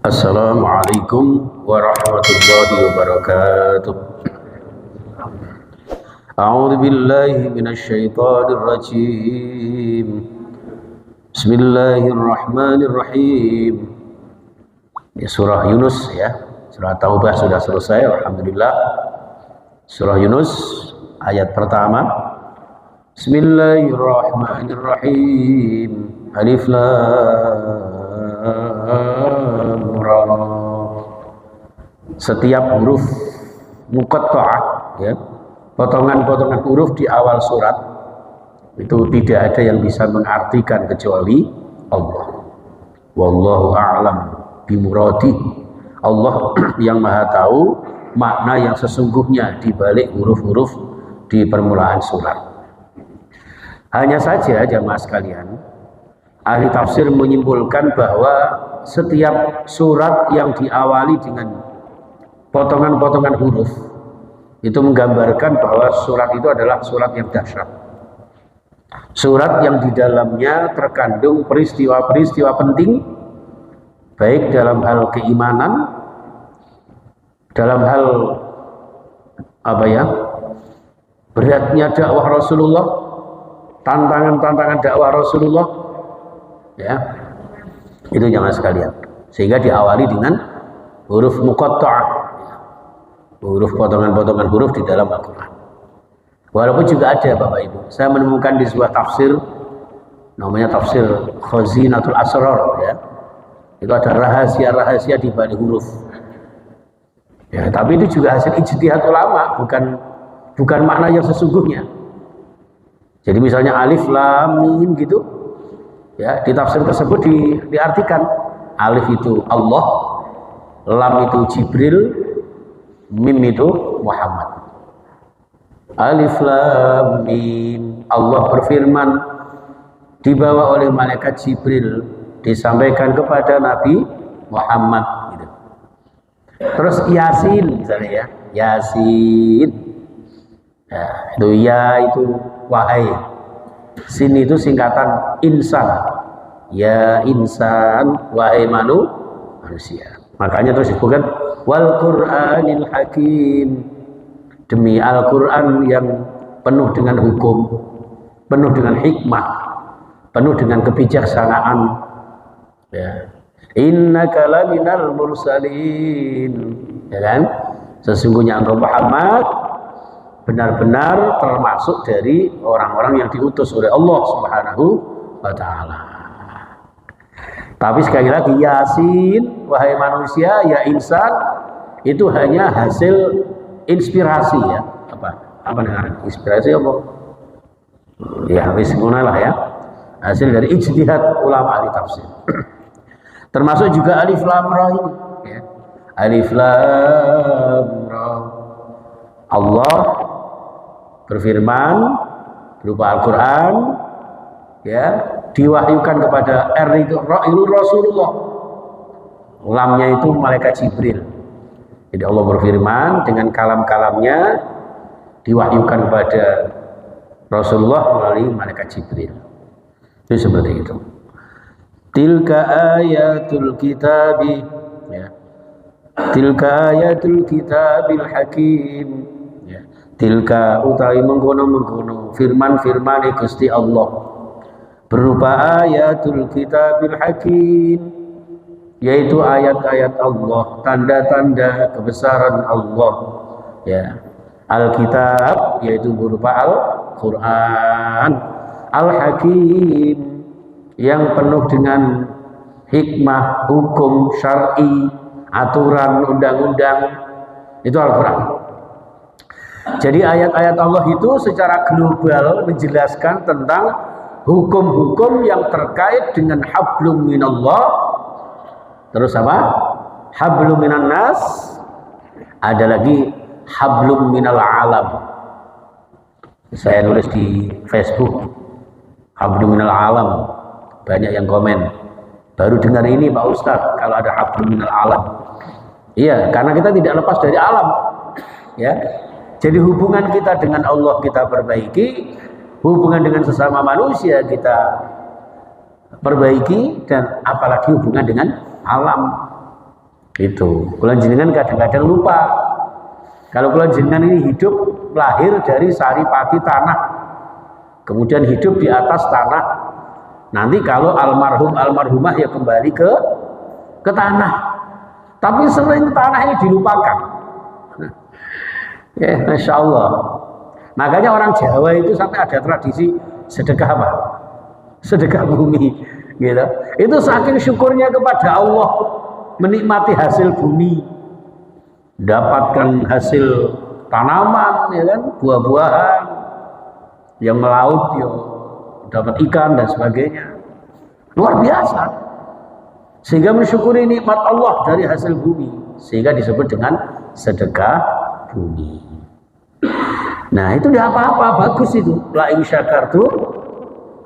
Assalamualaikum warahmatullahi wabarakatuh. A'udzu billahi minasy syaithanir rajim. Bismillahirrahmanirrahim. Ya, surah Yunus ya. Surah Taubah sudah selesai, alhamdulillah. Surah Yunus ayat pertama. Bismillahirrahmanirrahim. Alif lam ra. Setiap huruf muqatta'ah ya, potongan-potongan huruf di awal surat itu tidak ada yang bisa mengartikan kecuali Allah. Wallahu a'lam bimuradi. Allah yang maha tahu makna yang sesungguhnya di balik huruf-huruf di permulaan surat. Hanya saja jamaah sekalian, ahli tafsir menyimpulkan bahwa setiap surat yang diawali dengan potongan-potongan huruf itu menggambarkan bahwa surat itu adalah surat yang dahsyat. Surat yang di dalamnya terkandung peristiwa-peristiwa penting, baik dalam hal keimanan, dalam hal beratnya dakwah Rasulullah, tantangan-tantangan dakwah Rasulullah, ya, itu jangan sekalian. Sehingga diawali dengan huruf muqatta'ah, huruf potongan-potongan huruf di dalam Al-Quran. Walaupun juga ada Bapak Ibu, saya menemukan di sebuah tafsir, namanya tafsir Khazinatul Asrar ya, itu ada rahasia-rahasia di balik huruf ya, tapi itu juga hasil ijtihad ulama, bukan makna yang sesungguhnya. Jadi misalnya alif lam mim gitu ya, di tafsir tersebut diartikan alif itu Allah, lam itu Jibril, mim itu Muhammad. Alif lam mim, Allah berfirman dibawa oleh malaikat Jibril, disampaikan kepada Nabi Muhammad gitu. Terus Yasin misalnya ya, Yasin ya, itu ya itu wahai, sin itu singkatan insan, ya insan, wahai manusia. Makanya terus disebutkan wal Qur'anil Hakim, demi Al-Quran yang penuh dengan hukum, penuh dengan hikmah, penuh dengan kebijaksanaan ya. Innaka laminal mursalin, ya kan? Sesungguhnya engkau Muhammad benar-benar termasuk dari orang-orang yang diutus oleh Allah Subhanahu wa ta'ala. Tapi sekali lagi, Yasin, wahai manusia, ya insan, itu hanya hasil inspirasi ya. Apa dengan inspirasi apa? Ya habis lah ya. Hasil dari ijtihad ulama ahli tafsir. Termasuk juga alif lam ra ya. Alif lam ra. Allah berfirman berupa Al-Quran ya, diwahyukan kepada itu Rasulullah, lamnya itu malaikat Jibril. Jadi Allah berfirman dengan kalam-kalamnya, diwahyukan kepada Rasulullah melalui malaikat Jibril. Itu seperti itu. Tilka ayatul kitabi ya. Tilka ayatul kitabil hakim ya. Tilka utawi mengkono-mengkono firman-firman Gusti Allah berupa ayatul kitabil hakim, yaitu ayat-ayat Allah, tanda-tanda kebesaran Allah ya. Alkitab yaitu berupa Al-Quran, Al-Hakim yang penuh dengan hikmah, hukum syar'i, aturan, undang-undang, itu Al-Quran. Jadi ayat-ayat Allah itu secara global menjelaskan tentang hukum-hukum yang terkait dengan hablum minallah. Terus apa? Hablum minan nas. Ada lagi hablum minal alam. Saya nulis di Facebook hablum minal alam, banyak yang komen, baru dengar ini Pak Ustadz kalau ada hablum minal alam. Iya, karena kita tidak lepas dari alam ya. Jadi hubungan kita dengan Allah kita perbaiki, hubungan dengan sesama manusia kita perbaiki, dan apalagi hubungan dengan alam. Itu. Kula jenengan kadang-kadang lupa. Kalau kula jenengan ini hidup lahir dari saripati tanah, kemudian hidup di atas tanah. Nanti kalau almarhum almarhumah ya kembali ke tanah. Tapi sering tanah ini dilupakan. Ya, Masya Allah. Makanya orang Jawa itu sampai ada tradisi sedekah apa? Sedekah bumi. Gitu. Itu saking syukurnya kepada Allah menikmati hasil bumi, dapatkan hasil tanaman, ya kan, buah-buahan, yang melaut, ya, dapat ikan dan sebagainya, luar biasa. Sehingga mensyukuri nikmat Allah dari hasil bumi, sehingga disebut dengan sedekah bumi. Nah itu tidak apa-apa, bagus itu. La in syakartu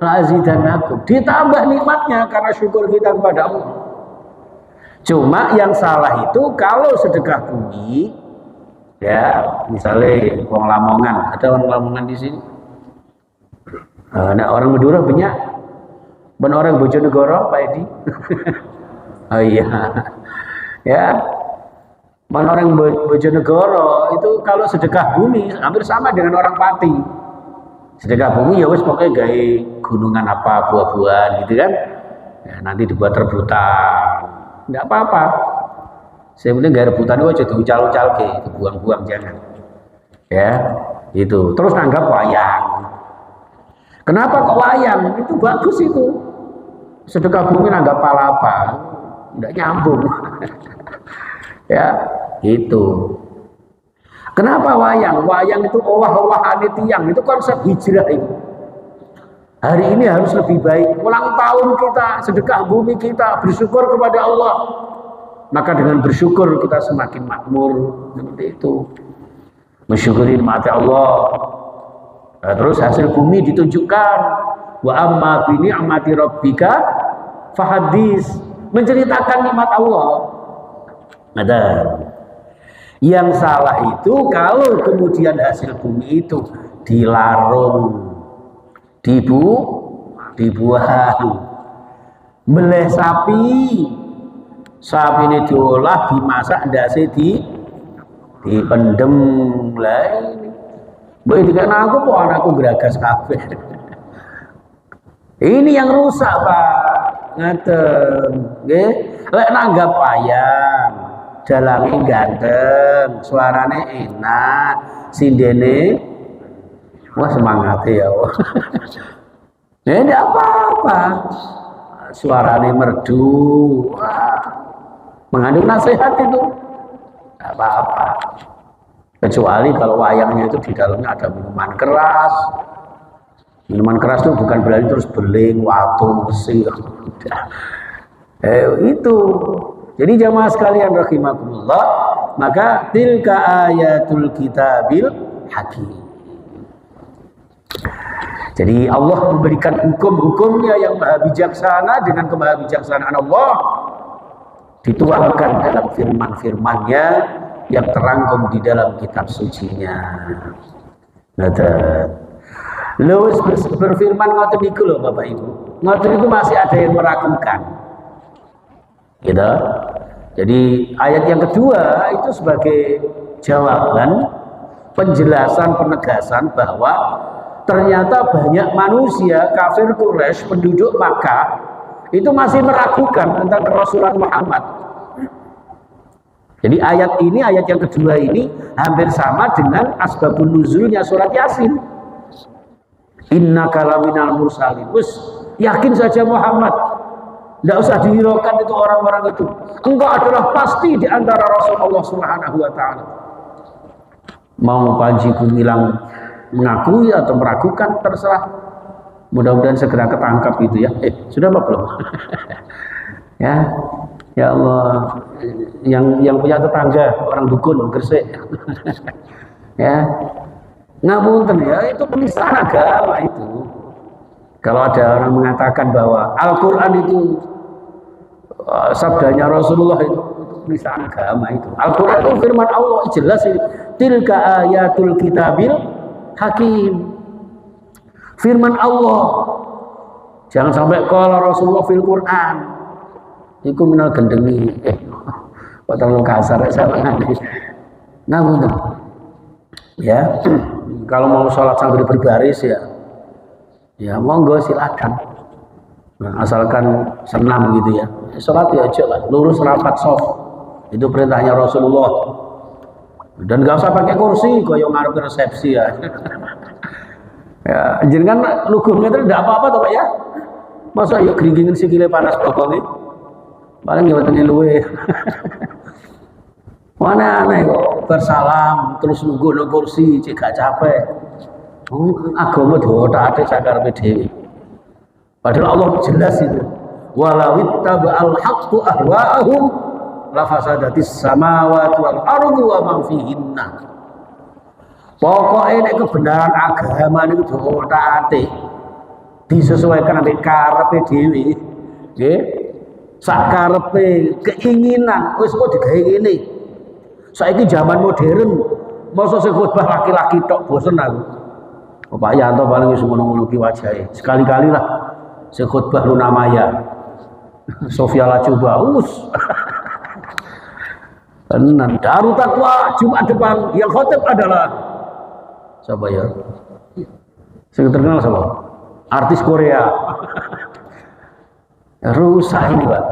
la azidannakum. Ditambah nikmatnya karena syukur kita kepada Allah. Cuma yang salah itu kalau sedekah bumi, ya misalnya orang Lamongan, ada orang Lamongan di sini. Nah, orang Madura banyak, ben orang Bojonegoro, Pak Edi. Oh iya, ya, ben orang Bojonegoro itu kalau sedekah bumi hampir sama dengan orang Pati. Sedekah bumi ya wes pokoknya gaya gunungan apa buah-buahan gitu kan, ya, nanti dibuat rebutan. Enggak apa-apa. Saya penting gak rebutan itu aja diucal-ucal ke, itu buang-buang jangan. Ya, itu. Terus nanggap wayang. Kenapa kok wayang? Itu bagus itu. Sedekah bumi nanggap palapa, enggak nyambung. Ya, itu. Kenapa wayang? Wayang itu owah-owahan tiang, itu konsep hijrah itu. Hari ini harus lebih baik. Ulang tahun kita, sedekah bumi kita, bersyukur kepada Allah. Maka dengan bersyukur kita semakin makmur. Seperti itu. Mensyukuri nikmat Allah. Nah, terus hasil bumi ditunjukkan. Wa amma bi ni'mati rabbika fahadis. Menceritakan nikmat Allah. Ada. Yang salah itu kalau kemudian hasil bumi itu dilarung, dibuang, beleh sapi ini diolah, dimasak, ndase dipendem lah ini. Boleh dikatakan aku kok anakku geragas kabeh. Ini yang rusak Pak, ngaten, nggih. Lek nanggap wayang, dalane ganteng, suarane enak, sindene wah semangatnya ya. Ya tidak apa-apa. Suaranya merdu. Wah, mengandung nasihat itu. Tidak apa-apa. Kecuali kalau wayangnya itu di dalamnya ada minuman keras. Minuman keras itu bukan berarti terus beling, watu, besi. Itu. Jadi jamaah sekalian rahimakumullah, maka tilka ayatul kitabil hakim. Jadi Allah memberikan hukum-hukumnya yang maha bijaksana dengan kemaha bijaksanaan Allah dituangkan dalam firman-firmannya yang terangkum di dalam kitab sucinya. Lewis berfirman ngoten niku lho Bapak Ibu. Ngoten niku masih ada yang meragukan. Gitu. Jadi ayat yang kedua itu sebagai jawaban, penjelasan, penegasan bahwa ternyata banyak manusia kafir Quraisy, penduduk Makkah itu masih meragukan tentang kerasulan Muhammad. Jadi ayat ini, ayat yang kedua ini hampir sama dengan asbabun nuzulnya surat Yasin. Innaka laminal mursalin. Yakin saja Muhammad, tidak usah dihiraukan itu orang-orang itu. Engkau adalah pasti di antara Rasulullah Subhanahu wa taala. Mau panji bilang mengakui atau meragukan terserah. Mudah-mudahan segera ketangkap itu ya. Sudah apa belum? Ya Allah, yang punya tetangga orang dukun Gresik. Ya, ngapunten ya, itu penistaan agama itu. Kalau ada orang mengatakan bahwa Al-Quran itu sabdanya Rasulullah, itu penistaan agama itu. Al-Quran itu firman Allah, jelas ini. Tilka ayatul kitabil hakim, firman Allah. Jangan sampai kalau Rasulullah fil Quran iku minal gendengi, Kok terlalu kasar ya salah nanti. Nah, betul. Ya, kalau mau sholat sambil berbaris ya monggo silakan. Nah, asalkan senam gitu ya. Sholat ya aja lah, lurus rapat soft. Itu perintahnya Rasulullah. Dan gak usah pakai kursi, koyo ngarep resepsi ya. Ya, jenengan lugumnya itu tidak apa-apa toh Pak ya. Masa ya geringingin sikile panas pokoknya. Paling ya wetenge luwe. Mana aneh kok bersalam terus nunggu nang kursi cek gak capek. Agama diotak-atik sakarepe dhewe. Padahal Allah jelas itu. Walawit taba'al haqqu ahwa'ahum lafasadatis samawati wal ardu wa man fihinna. Pokoknya nek kebenaran agama niku diotak-atik disesuaikan ambek karepe dhewe. Nggih. Sak karepe keinginan wis kok digawe ngene. Saiki zaman modern, masa sing khotbah laki-laki tok bosen aku. Pak Yanto paling wis ngono-ngono ki wajahe. Sekali-kali lah sing khotbah Luna Maya. Sofia Lacuba, tenan Darut Taqwa Jumat depan yang khotib adalah siapa ya? Sing terkenal siapa? Artis Korea. Rusak ini Pak.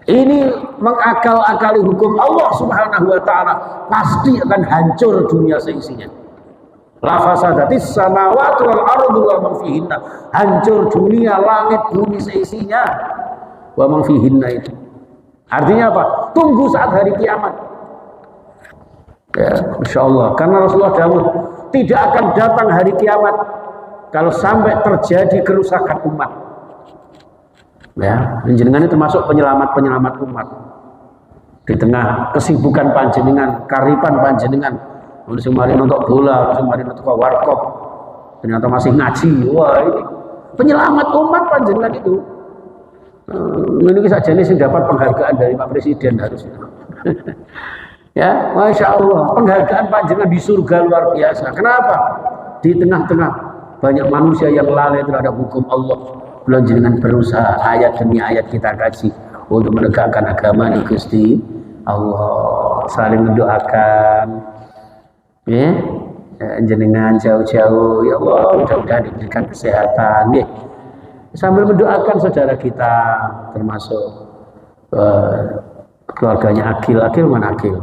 Ini mengakal-akali hukum Allah Subhanahu wa ta'ala, pasti akan hancur dunia seisinya. La fasadatis samawati wal ardu wa man fihinna. Hancur dunia, langit, bumi seisinya. Wa man fihinna itu. Artinya apa? Tunggu saat hari kiamat. Ya, insyaallah. Karena Rasulullah dawuh, tidak akan datang hari kiamat kalau sampai terjadi kerusakan umat. Ya, panjenengan itu termasuk penyelamat umat. Di tengah kesibukan panjenengan, karipan panjenengan, sing mari nonton bola, sing mari nonton warkop, ternyata masih ngaji. Wah, ini penyelamat umat panjenengan itu. Ini saja nih sing dapat penghargaan dari Pak Presiden harusnya. Ya, Masya Allah, penghargaan panjenengan di surga luar biasa. Kenapa? Di tengah-tengah banyak manusia yang lalai terhadap hukum Allah. Belum jangan berusaha ayat demi ayat kita kaji untuk menegakkan agama di Gusti Allah. Saling mendoakan, ya, jenengan jauh-jauh, ya Allah mudah-mudahan diberikan kesehatan, ya. Sambil mendoakan saudara kita termasuk keluarganya Akil mana Akil?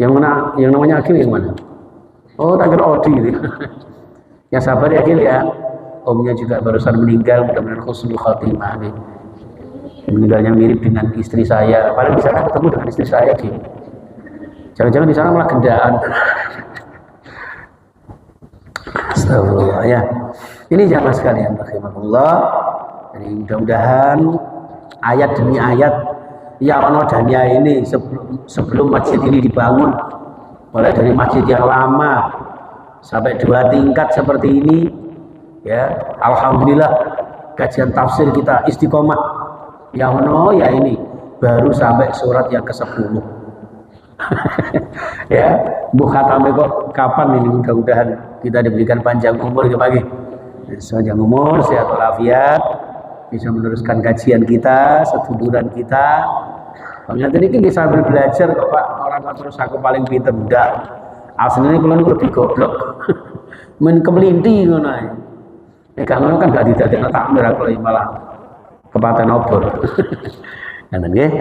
Yang namanya Akil yang mana? Oh, tak kira Odi. Yang sabar ya Akil ya. Omnya juga barusan meninggal, mudah-mudahan husnul khatimah. Meninggalnya mirip dengan istri saya. Padahal di sana ketemu dengan istri saya gitu. Jangan-jangan di sana malah gendaan. Astagfirullah ya. Ini jamaah sekalian rahimahullah. Jadi mudah-mudahan ayat demi ayat ya ono dania ini sebelum masjid ini dibangun, mulai dari masjid yang lama sampai 2 tingkat seperti ini. Ya, alhamdulillah kajian tafsir kita istiqomah. Yang ono ya ini baru sampai surat yang ke-10. Ya, Bu khatame kok kapan ini, mudah-mudahan kita diberikan panjang umur ya pagi. Panjang umur, sehat walafiat, bisa meneruskan kajian kita, seduluran kita. Ternyata ini bisa belajar kok Pak, orang terus aku paling pinter enggak. Aslinya kula lebih goblok. Men kemelinti ngono ae. Kalau kan gak didadekno takmir kalau malah kepaten obor. Ngoten nggih.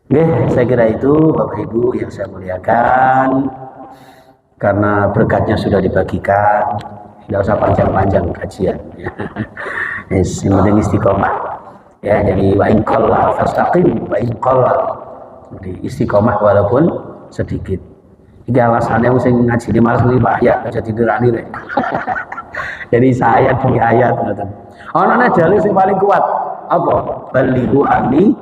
Nggih, saya kira itu Bapak Ibu yang saya muliakan. Karena berkatnya sudah dibagikan, tidak usah panjang-panjang kajian. Yes, yang penting istiqomah. Ya, jadi wa in qalla fastaqim wa in qalla. Jadi istiqomah walaupun sedikit. Iki alasannya sing ngaji di malas ini Pak ya jadi dirani rek. Jadi saya demi ayat ngoten. Ana dalil sing paling kuat apa? Balighu anni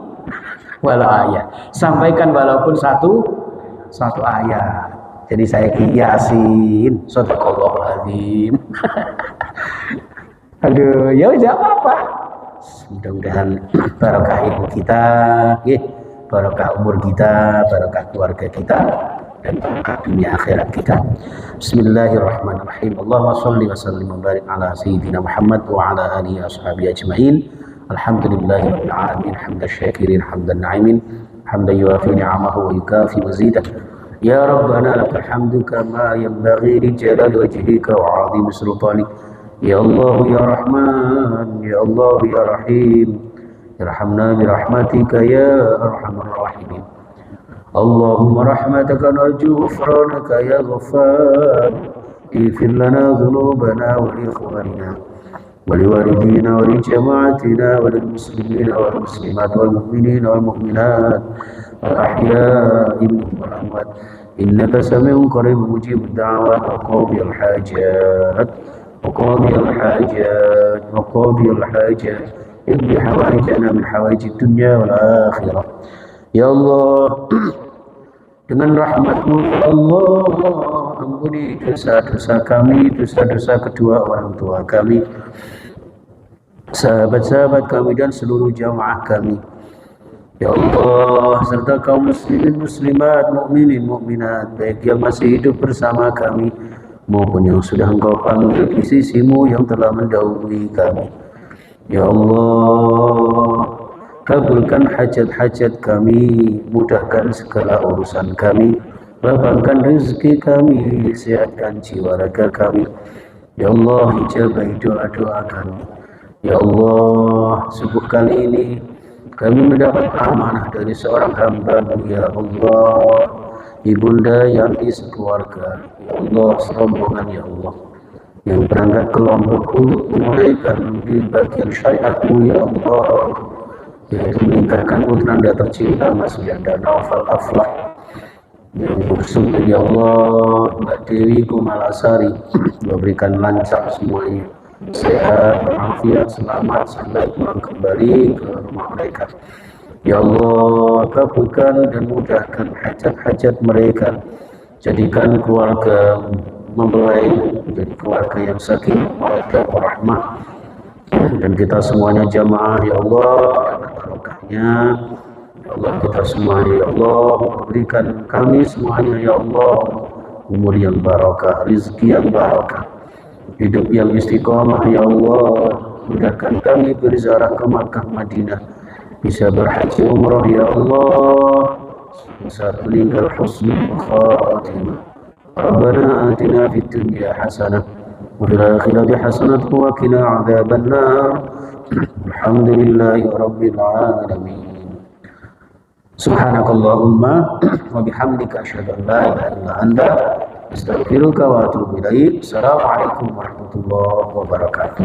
walau ayat. Sampaikan walaupun satu ayat. Jadi saya Yasin, sadaqallahul azim. Aduh, ya udah apa-apa. Mudah-mudahan barokah ilmu kita, barokah umur kita, barokah keluarga kita, dan barokah dunia akhirat kita. Bismillahirrahmanirrahim. Allahumma sholli wa sallim wa barik ala sayyidina Muhammad wa ala alihi ashabihi ajmain. Alhamdulillahirabbil alamin, hamdan syakirin, hamdan na'imin, حمدا يوافي نعمه ويكافي مزيده يا ربنا لك الحمد كما ينبغي لجلال وجهك وعظيم سلطانك يا الله يا رحمن يا الله يا رحيم ارحمنا برحمتك يا أرحم الراحمين اللهم رحمتك نرجو غفرانك يا غفار اغفر لنا ذنوبنا ولإخواننا ولوالدينا ولجماعتنا وللمسلمين والمسلمات والمؤمنين والمؤمنات الأحياء منهم والأموات إنك سميع قريب مجيب الدعوات وقاضي الحاجات وقاضي الحاجات وقاضي الحاجات اقض حوائجنا من حوائج الدنيا والآخرة يا الله dengan rahmat-Mu Allah ampuni dosa-dosa kami, dosa-dosa kedua orang tua kami, sahabat-sahabat kami dan seluruh jamaah kami. Ya Allah, serta kaum muslimin muslimat, mukminin mukminat, baik yang masih hidup bersama kami maupun yang sudah Engkau panggil di sisi-Mu yang telah mendahului kami. Ya Allah, kabulkan hajat-hajat kami, mudahkan segala urusan kami, lapangkan rezeki kami, sehatkan jiwa raga kami. Ya Allah, ijabahi doa-doa kami. Ya Allah, subuh kali ini kami mendapat amanah dari seorang hamba-Mu, ya Allah, ibunda Yanti sekeluarga, ya Allah, serombongan, ya Allah, yang berangkat ke Lombok untuk menunaikan di bagian syariat-Mu, ya Allah, yaitu meninggalkan putranda tercinta Mas Yanda Naufal Aflah, yang bersum, ya Allah, Mbak Dewi Kumalasari, memberikan lancar semuanya, sehat, afiat, selamat sampai pulang kembali ke rumah mereka. Ya Allah, kabulkan dan mudahkan hajat-hajat mereka, jadikan keluarga mempelai menjadi keluarga yang sakinah mawaddah warahmah, dan kita semuanya jamaah, ya Allah, barokahnya, ya Allah, kita semuanya, ya Allah, berikan kami semuanya, ya Allah, umur yang barokah, rezeki yang barokah, hidup yang istiqomah, ya Allah, mudahkan kami berziarah ke Makkah Madinah, bisa berhaji umrah, ya Allah, saat meninggal husnul khatimah. Rabbana atina fid dunya hasanah wa fil akhirati hasanah wa qina adzaban nar. Alhamdulillahi rabbil alamin. Subhanakallahumma wa bihamdika asyhadu an la ilaha illa anta astaghfiruka wa atubu ilaik. Assalamualaikum warahmatullahi wabarakatuh.